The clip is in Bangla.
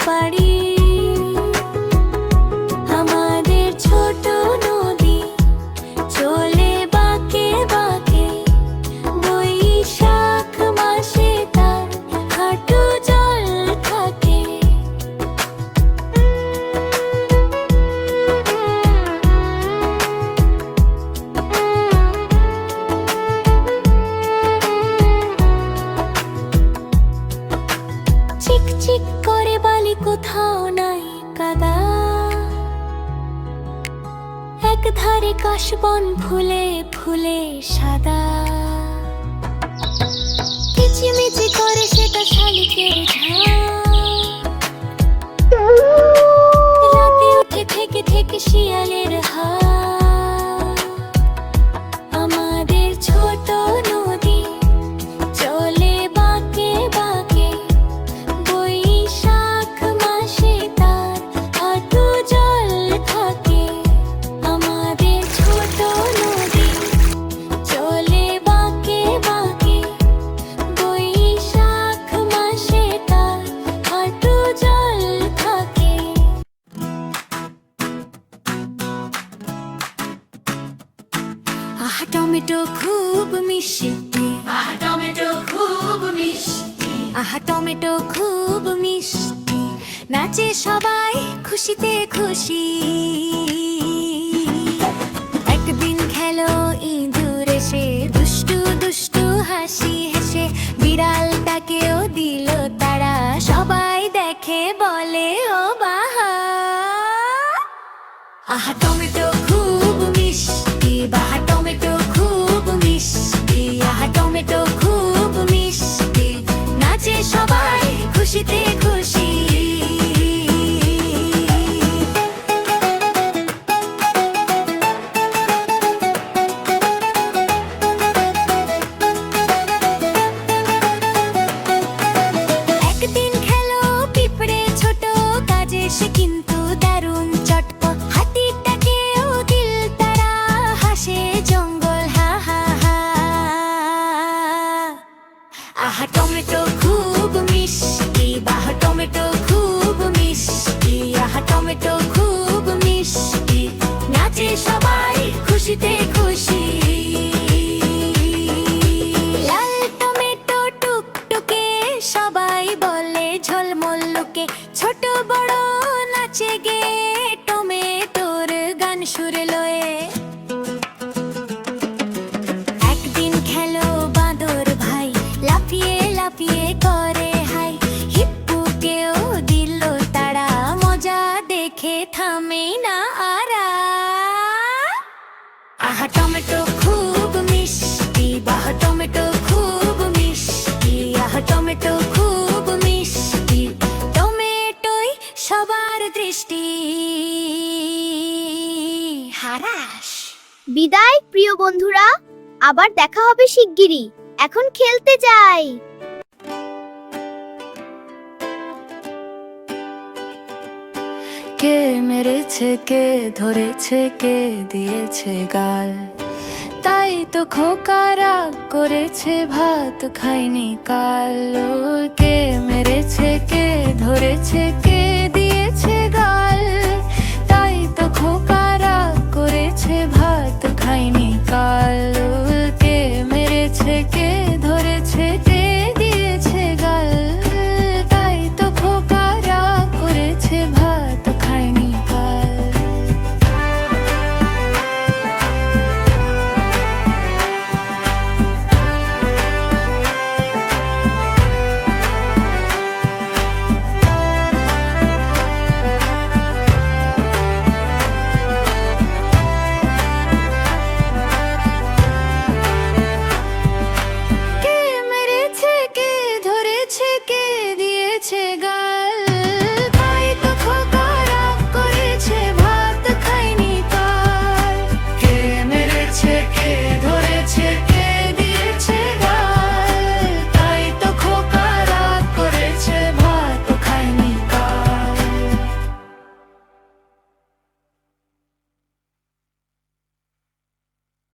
পারি। আমাদের ছোট নদী চলে বাঁকে বাঁকে, বৈশাখ মাসে তার হাঁটু জল থাকে। চিক চিক করে বালি, কোথাও নাই কাদা, এক ধারে কাশবন ফুলে ফুলে সাদা। কিচিমিচি করে সেটা শালিকের ঝাঁক, রাতে উঠে থেকে থেকে শিয়ালের হাঁক। আমাদের ছোট নদী চলে বাঁকে বাঁকে, বৈশাখ মাসে তার হাঁটু জল থাকে। আমাদের ছোট নদী চলে বাঁকে বাঁকে, বৈশাখ মাসে তার হাঁটু জল থাকে। আহা টমেটো খুব মিষ্টি, আহা টমেটো খুব মিষ্টি, আহা টমেটো খুব মিষ্টি, নাচে সবাই খুশিতে খুশি। একদিন খেলো ইঁদুর এসে, দুষ্টু দুষ্টু হাসি হেসে, বিড়ালটাকেও দিল তারা, সবাই দেখে বলে ও বাহা। আহা টমেটো খুব মিষ্টি, বাহা টমেটো খুব মিষ্টি, আহা টমেটো খুব মিষ্টি, নাচে সবাই খুশিতে খুশি। একদিন খেলো পিঁপড়ে ছোট, কাজে সে কিন্তু দারুণ চটপট, হাতিটাকেও দিল তারা, হাসে জঙ্গল হা হা হা। আহা টমেটো খুব মিষ্টি, বাহা টমেটো খুব মিষ্টি, আহা টমেটো খুব মিষ্টি, নাচে সবাই খুশিতে খুশি। লাল টমেটো টুকটুকে, সবাই বলে ঝলমল্লুকে, ছোট বড় নাচে গে টমেটোর গান সুরে লয়ে। একদিন খেলো বাঁদর ভাই, লাফিয়ে লাফিয়ে করে হাই, হিপ্পুকেও দিল তারা, মজা দেখে থামে না আরা। আহা টমেটো খুব মিষ্টি, বাহা টমেটো খুব মিষ্টি, আহা টমেটো খুব মিষ্টি, টমেটোই সবার দৃষ্টি। হারাস। বিদায় প্রিয় বন্ধুরা, আবার দেখা হবে শিগগিরই। এখন খেলতে যাই। কে মেরেছে, কে ধরেছে, কে দিয়েছে গাল, তাই তো খোকা রাগ করেছে, ভাত খাইনি কাল। কে মেরেছে, কে ধরেছে, কে